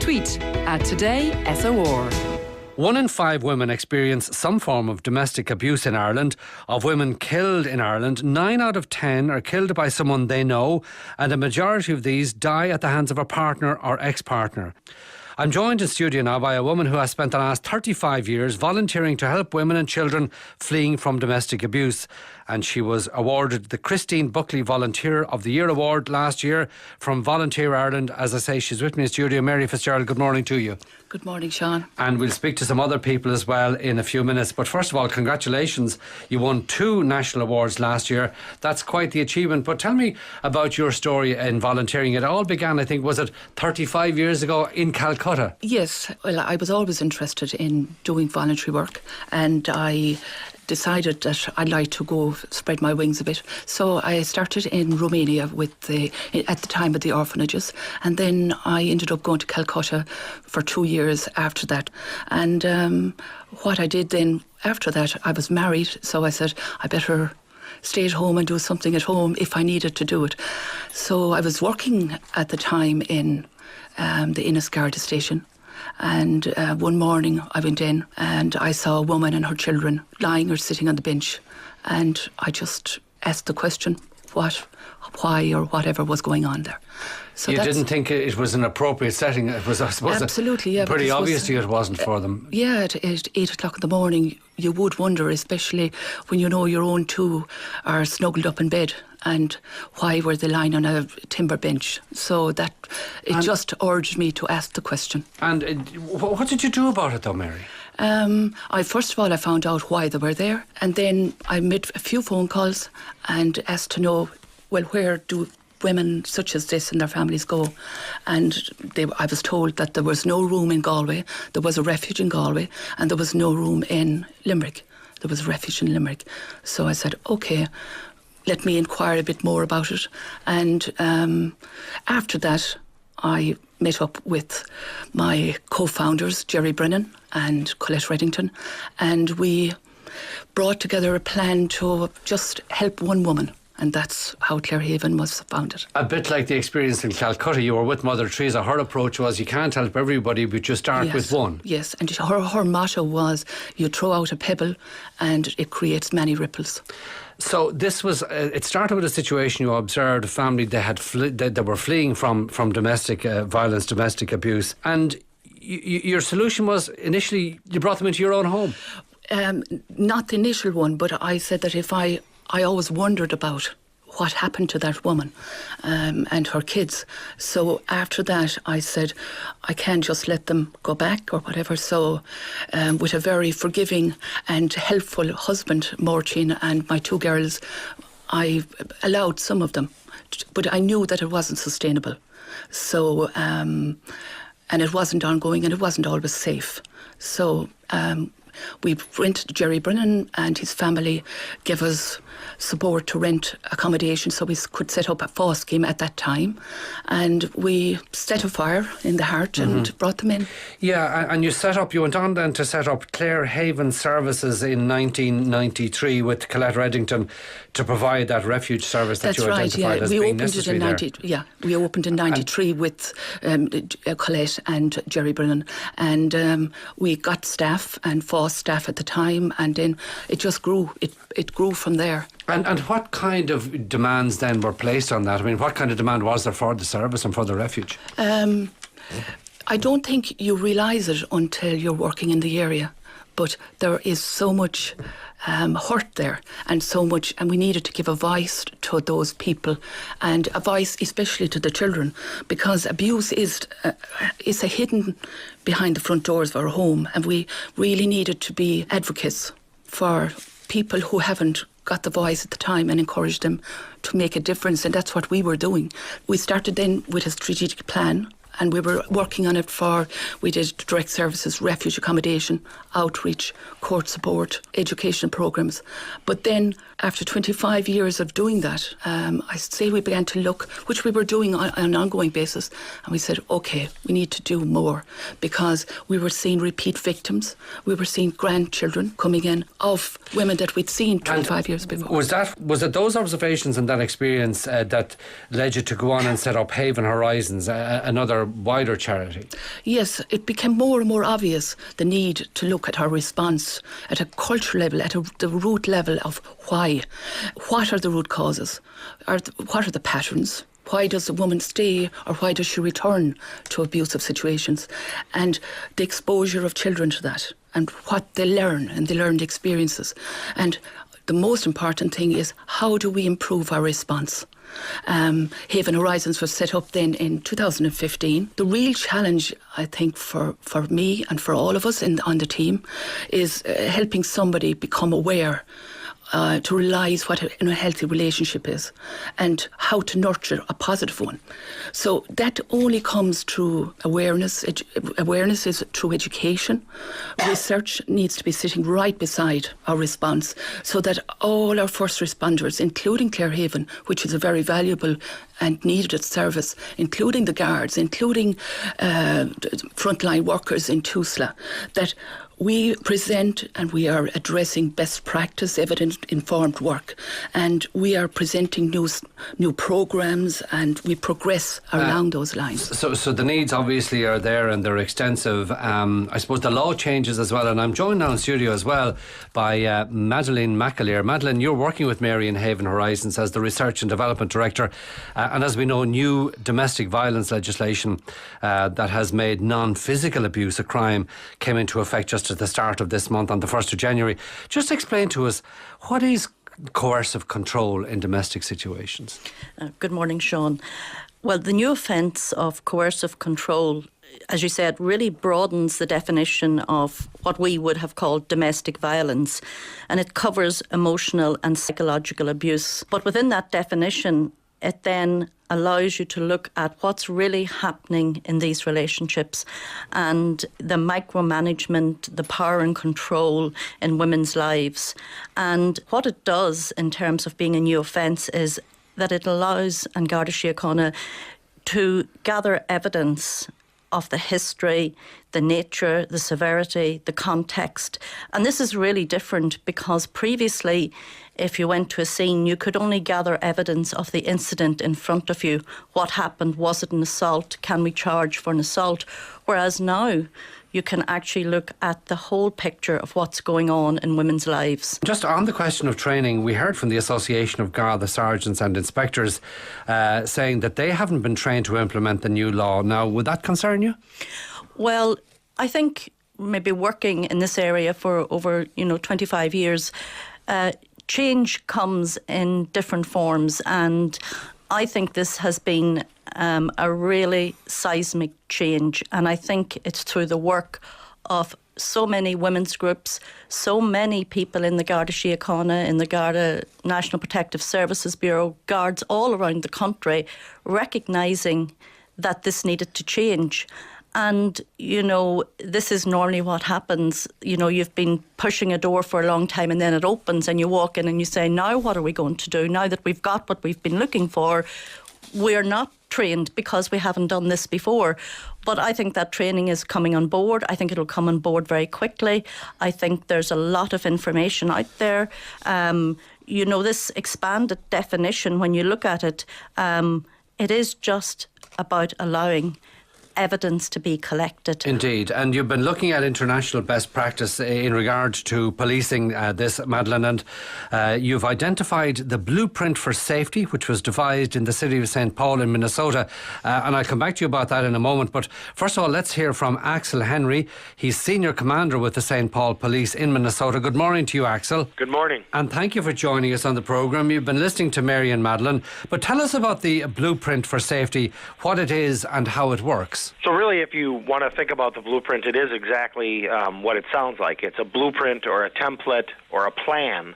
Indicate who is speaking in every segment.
Speaker 1: Tweet @TodaySOR.
Speaker 2: 1 in 5 women experience some form of domestic abuse in Ireland. Of women killed in Ireland, 9 out of 10 are killed by someone they know, and a majority of these die at the hands of a partner or ex-partner. I'm joined in studio now by a woman who has spent the last 35 years volunteering to help women and children fleeing from domestic abuse. And she was awarded the Christine Buckley Volunteer of the Year Award last year from Volunteer Ireland. As I say, she's with me in studio. Mary Fitzgerald, good morning to you.
Speaker 3: Good morning, Sean.
Speaker 2: And we'll speak to some other people as well in a few minutes. But first of all, congratulations. You won 2 national awards last year. That's quite the achievement. But tell me about your story in volunteering. It all began, I think, was it 35 years ago in Calcutta?
Speaker 3: Yes, well, I was always interested in doing voluntary work, and I decided that I'd like to go spread my wings a bit. So I started in Romania at the time of the orphanages, and then I ended up going to Calcutta for 2 years after that. And what I did then after that, I was married, so I said I better stay at home and do something at home if I needed to do it. So I was working at the time in the Senior Garda station. And one morning I went in and I saw a woman and her children lying or sitting on the bench, and I just asked the question, why or whatever was going on there. So
Speaker 2: you didn't think it was an appropriate setting? It was, I suppose,
Speaker 3: absolutely, yeah,
Speaker 2: pretty obviously it wasn't for them.
Speaker 3: Yeah, at 8 o'clock in the morning you would wonder, especially when you know your own 2 are snuggled up in bed, and why were they lying on a timber bench? So that it just urged me to ask the question. And
Speaker 2: what did you do about it though, Mary?
Speaker 3: First of all, I found out why they were there, and then I made a few phone calls and asked to know, well, where do women such as this and their families go? And I was told that there was no room in Galway. There was a refuge in Galway, and there was no room in Limerick. There was a refuge in Limerick. So I said, OK, let me inquire a bit more about it. And after that, I met up with my co-founders, Jerry Brennan and Colette Reddington, and we brought together a plan to just help one woman. And that's how Clare Haven was founded.
Speaker 2: A bit like the experience in Calcutta. You were with Mother Teresa. Her approach was you can't help everybody, but you start with one.
Speaker 3: Yes, and her motto was you throw out a pebble and it creates many ripples.
Speaker 2: So this was, it started with a situation you observed, a family that were fleeing from domestic violence, domestic abuse. And your solution was initially you brought them into your own home.
Speaker 3: Not the initial one, but I said that if I always wondered about what happened to that woman and her kids. So after that, I said, I can't just let them go back or whatever. So with a very forgiving and helpful husband, Morchin, and my 2 girls, I allowed some of them. But I knew that it wasn't sustainable. So, and it wasn't ongoing, and it wasn't always safe. So we rented. Jerry Brennan and his family gave us support to rent accommodation so we could set up a FOSS scheme at that time, and we set a fire in the heart and brought them in. Yeah,
Speaker 2: and you went on then to set up Clare Haven Services in 1993 with Colette Reddington to provide that refuge service that you identified as being necessary there.
Speaker 3: We opened in 93 with Colette and Jerry Brennan, and we got staff and FOSS staff at the time, and then it just grew. It grew from there.
Speaker 2: And what kind of demands then were placed on that? I mean, what kind of demand was there for the service and for the refuge?
Speaker 3: I don't think you realise it until you're working in the area, but there is so much hurt there, and so much, and we needed to give a voice to those people, and a voice especially to the children, because abuse is a hidden behind the front doors of our home, and we really needed to be advocates for people who haven't got the voice at the time and encourage them to make a difference, and that's what we were doing. We started then with a strategic plan, and we were working on it we did direct services, refuge accommodation, outreach, court support, education programmes. But then, after 25 years of doing that, I say we began to look, which we were doing on an ongoing basis, and we said, OK, we need to do more, because we were seeing repeat victims, we were seeing grandchildren coming in of women that we'd seen 25 years before.
Speaker 2: Was it those observations and that experience that led you to go on and set up Haven Horizons, another for wider charity.
Speaker 3: Yes, it became more and more obvious the need to look at our response at a cultural level, at the root level of why. What are the root causes? What are the patterns? Why does a woman stay, or why does she return to abusive situations? And the exposure of children to that, and what they learn, and the learned experiences. And the most important thing is, how do we improve our response? Haven Horizons was set up then in 2015. The real challenge, I think, for me and for all of us on the team is helping somebody become aware to realise what a healthy relationship is and how to nurture a positive one. So that only comes through awareness. Awareness is through education. Research needs to be sitting right beside our response so that all our first responders, including Clare Haven, which is a very valuable and needed service, including the guards, including frontline workers in Tusla, that we present and we are addressing best practice, evidence-informed work, and we are presenting new programmes, and we progress along those lines.
Speaker 2: So the needs obviously are there, and they're extensive. I suppose the law changes as well, and I'm joined now in studio as well by Madeleine McAleer. Madeleine, you're working with Mary in Haven Horizons as the Research and Development Director, and as we know, new domestic violence legislation that has made non-physical abuse a crime came into effect just at the start of this month on the 1st of January. Just explain to us, what is coercive control in domestic situations?
Speaker 4: Good morning, Sean. Well, the new offence of coercive control, as you said, really broadens the definition of what we would have called domestic violence, and it covers emotional and psychological abuse. But within that definition, it then allows you to look at what's really happening in these relationships and the micromanagement, the power and control in women's lives. And what it does in terms of being a new offence is that it allows An Garda Síochána to gather evidence of the history, the nature, the severity, the context. And this is really different because previously, if you went to a scene, you could only gather evidence of the incident in front of you. What happened? Was it an assault? Can we charge for an assault? Whereas now, you can actually look at the whole picture of what's going on in women's lives.
Speaker 2: Just on the question of training, we heard from the Association of Garda Sergeants and Inspectors saying that they haven't been trained to implement the new law. Now, would that concern you?
Speaker 4: Well, I think maybe working in this area for over 25 years, change comes in different forms, and I think this has been a really seismic change, and I think it's through the work of so many women's groups, so many people in the Garda Síochána, in the Garda National Protective Services Bureau, guards all around the country, recognising that this needed to change. And, this is normally what happens. You've been pushing a door for a long time and then it opens and you walk in and you say, now what are we going to do? Now that we've got what we've been looking for, we're not trained because we haven't done this before. But I think that training is coming on board. I think it'll come on board very quickly. I think there's a lot of information out there. This expanded definition, when you look at it, it is just about allowing evidence to be collected.
Speaker 2: Indeed, and you've been looking at international best practice in regard to policing this, Madeleine, and you've identified the blueprint for safety, which was devised in the city of St. Paul in Minnesota, and I'll come back to you about that in a moment. But first of all, let's hear from Axel Henry. He's Senior Commander with the St. Paul Police in Minnesota. Good morning to you, Axel.
Speaker 5: Good morning.
Speaker 2: And thank you for joining us on the programme. You've been listening to Mary and Madeleine, but tell us about the blueprint for safety, what it is and how it works.
Speaker 5: So really, if you want to think about the blueprint, it is exactly what it sounds like. It's a blueprint or a template or a plan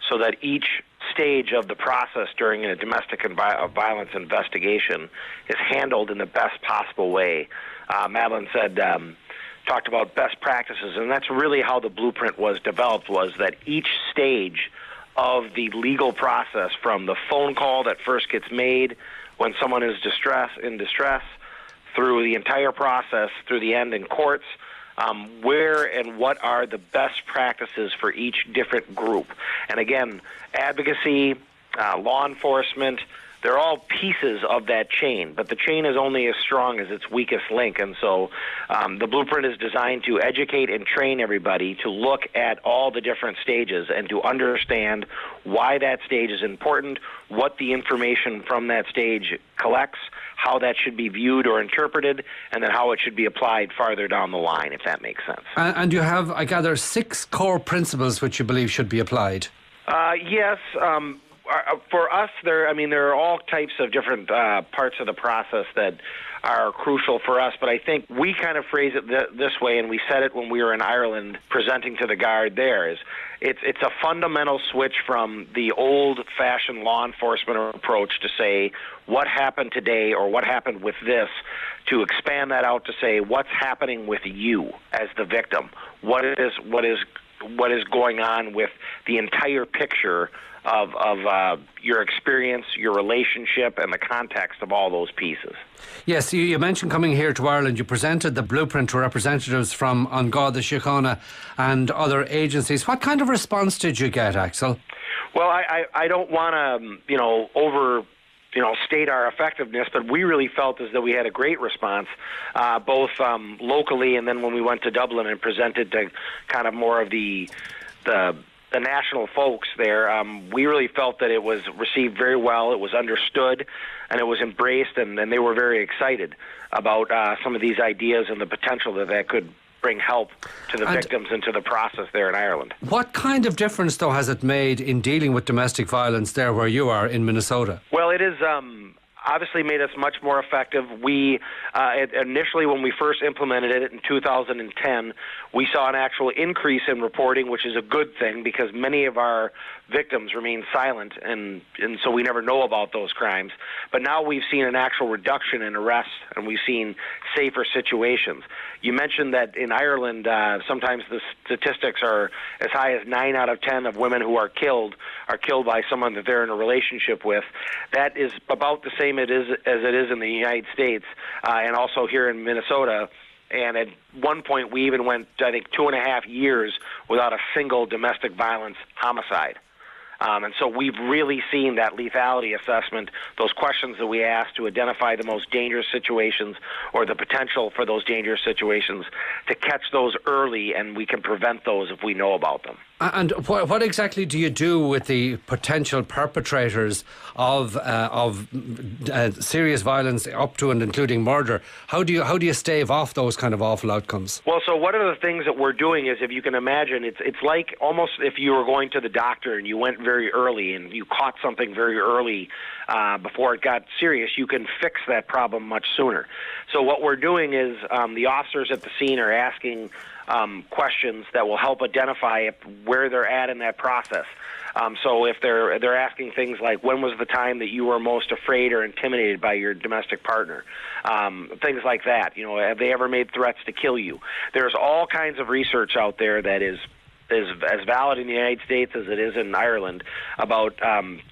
Speaker 5: so that each stage of the process during a domestic violence investigation is handled in the best possible way. Madeleine said, talked about best practices, and that's really how the blueprint was developed, was that each stage of the legal process, from the phone call that first gets made when someone is in distress, through the entire process, through the end in courts, where and what are the best practices for each different group. And again, advocacy, law enforcement, they're all pieces of that chain, but the chain is only as strong as its weakest link. And so the blueprint is designed to educate and train everybody to look at all the different stages and to understand why that stage is important, what the information from that stage collects, how that should be viewed or interpreted, and then how it should be applied farther down the line, if that makes sense.
Speaker 2: And you have, I gather, 6 core principles which you believe should be applied.
Speaker 5: Yes. For us, there are all types of different parts of the process that are crucial for us, but I think we kind of phrase it this way, and we said it when we were in Ireland presenting to the Guard there, is it's a fundamental switch from the old-fashioned law enforcement approach to say what happened today or what happened with this, to expand that out to say what's happening with you as the victim, what is going on with the entire picture of your experience, your relationship, and the context of all those pieces.
Speaker 2: Yes, you mentioned coming here to Ireland. You presented the blueprint to representatives from An Garda Síochána and other agencies. What kind of response did you get, Axel?
Speaker 5: Well, I don't want to state our effectiveness, but we really felt as though we had a great response, both locally and then when we went to Dublin and presented to kind of more of the national folks there. We really felt that it was received very well, it was understood, and it was embraced, and they were very excited about some of these ideas and the potential that could bring help to the victims and to the process there in Ireland. What
Speaker 2: kind of difference, though, has it made in dealing with domestic violence there where you are in Minnesota?
Speaker 5: Well, it is obviously made us much more effective. We initially, when we first implemented it in 2010, we saw an actual increase in reporting, which is a good thing because many of our victims remain silent, and so we never know about those crimes. But now we've seen an actual reduction in arrests, and we've seen safer situations. You mentioned that in Ireland, sometimes the statistics are as high as 9 out of 10 of women who are killed by someone that they're in a relationship with. That is about the same as it is in the United States, and also here in Minnesota. And at one point, we even went, I think, 2.5 years without a single domestic violence homicide. And so we've really seen that lethality assessment, those questions that we ask to identify the most dangerous situations or the potential for those dangerous situations, to catch those early, and we can prevent those if we know about them.
Speaker 2: And what exactly do you do with the potential perpetrators of serious violence up to and including murder? How do you stave off those kind of awful outcomes?
Speaker 5: Well, so one of the things that we're doing is, if you can imagine, it's like almost if you were going to the doctor and you went very early and you caught something very early before it got serious, you can fix that problem much sooner. So what we're doing is the officers at the scene are asking questions that will help identify where they're at in that process. So if they're asking things like, when was the time that you were most afraid or intimidated by your domestic partner? Things like that. Have they ever made threats to kill you? There's all kinds of research out there that is as valid in the United States as it is in Ireland about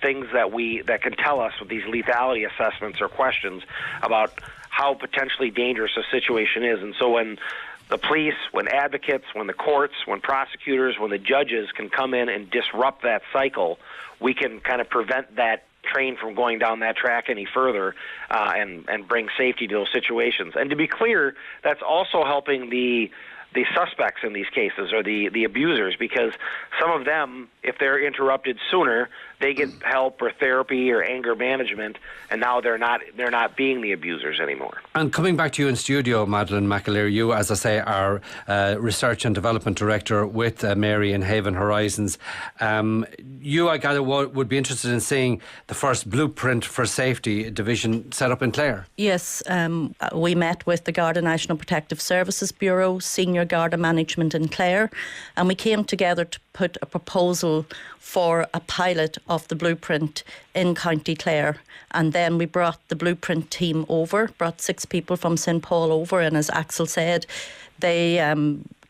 Speaker 5: things that can tell us with these lethality assessments or questions about how potentially dangerous a situation is. And so when the police, when advocates, when the courts, when prosecutors, when the judges can come in and disrupt that cycle, we can kind of prevent that train from going down that track any further and bring safety to those situations. And to be clear, that's also helping the suspects in these cases, or the abusers, because some of them, if they're interrupted sooner, they get help or therapy or anger management, and now they're not being the abusers anymore. And
Speaker 2: coming back to you in studio, Madeleine McAleer, you, as I say, are Research and Development Director with Mary and Haven Horizons. You, I gather, would be interested in seeing the first Blueprint for Safety division set up in Clare.
Speaker 4: Yes, we met with the Garda National Protective Services Bureau, Senior Garda Management in Clare, and we came together to put a proposal for a pilot of the Blueprint in County Clare. And then we brought the Blueprint team over, brought 6 people from St. Paul over, and as Axel said, they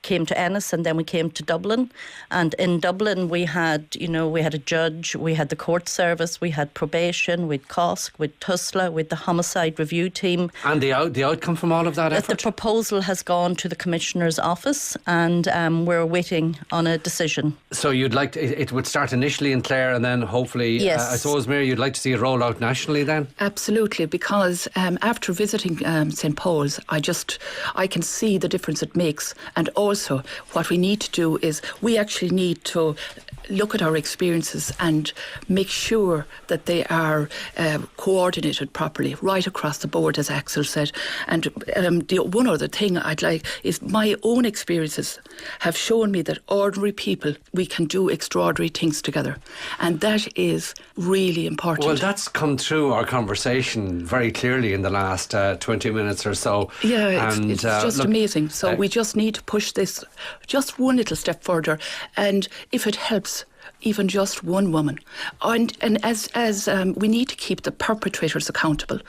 Speaker 4: came to Ennis, and then we came to Dublin. And in Dublin, we had a judge, we had the court service, we had probation, we had COSC, we had TUSLA, we had the homicide review team.
Speaker 2: And the outcome from all of that effort?
Speaker 4: The proposal has gone to the Commissioner's office, and we're waiting on a decision.
Speaker 2: So you'd like it would start initially in Clare, and then hopefully,
Speaker 4: yes.
Speaker 2: I suppose, Mary, you'd like to see it roll out nationally then?
Speaker 3: Absolutely, because after visiting St. Paul's, I can see the difference it makes. And also, what we need to do is we actually need to look at our experiences and make sure that they are coordinated properly right across the board, as Axel said. And the one other thing I'd like is my own experiences have shown me that ordinary people, we can do extraordinary things together. And that is really important.
Speaker 2: Well, that's come through our conversation very clearly in the last 20 minutes or so.
Speaker 3: Yeah, it's just amazing. So we just need to push this just one little step further. And if it helps even just one woman, and as we need to keep the perpetrators accountable,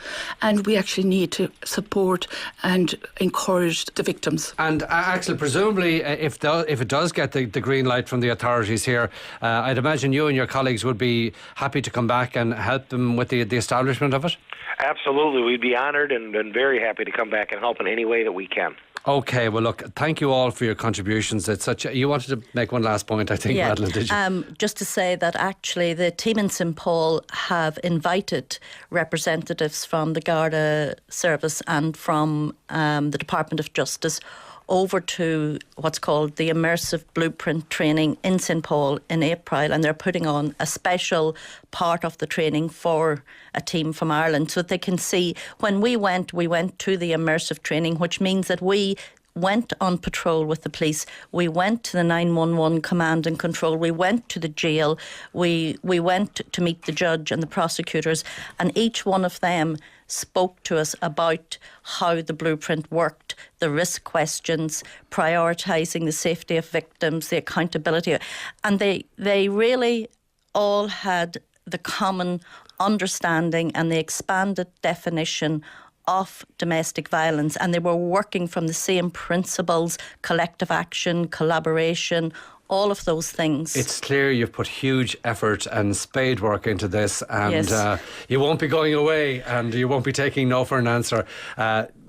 Speaker 3: and we actually need to support and encourage the victims.
Speaker 2: And Axel, presumably, if it does get the green light from the authorities here, I'd imagine you and your colleagues would be happy to come back and help them with the establishment of it?
Speaker 5: Absolutely, we'd be honoured and very happy to come back and help in any way that we can.
Speaker 2: Okay, well, look, thank you all for your contributions. You wanted to make one last point, I think, Madeleine, did you?
Speaker 4: Just to say that actually the team in St. Paul have invited representatives from the Garda service and from the Department of Justice over to what's called the immersive blueprint training in St. Paul in April, and they're putting on a special part of the training for a team from Ireland so that they can see. When we went to the immersive training, which means that we went on patrol with the police, we went to the 911 command and control, we went to the jail, we went to meet the judge and the prosecutors, and each one of them spoke to us about how the blueprint worked, the risk questions, prioritising the safety of victims, the accountability. And they really all had the common understanding and the expanded definition of domestic violence, and they were working from the same principles: collective action, collaboration, all of those things.
Speaker 2: It's clear you've put huge effort and spade work into this, and
Speaker 4: yes.
Speaker 2: You won't be going away, and you won't be taking no for an answer.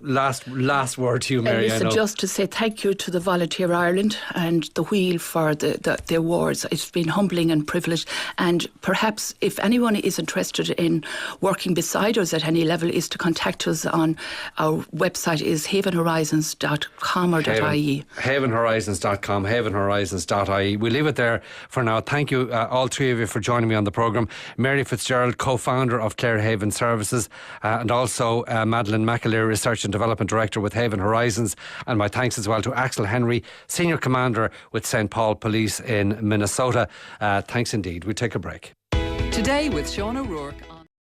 Speaker 2: Last word to you, Mary.
Speaker 3: Listen, just to say thank you to the Volunteer Ireland and the Wheel for the awards. It's been humbling and privileged, and perhaps if anyone is interested in working beside us at any level, is to contact us on our website is havenhorizons.com or .ie.
Speaker 2: Havenhorizons.com, havenhorizons.ie. We'll leave it there for now. Thank you, all three of you, for joining me on the programme. Mary Fitzgerald, co-founder of Clare Haven Services, and also Madeleine McAleer, Research and Development Director with Haven Horizons. And my thanks as well to Axel Henry, Senior Commander with St. Paul Police in Minnesota. Thanks indeed. We'll take a break.
Speaker 1: Today with Sean O'Rourke.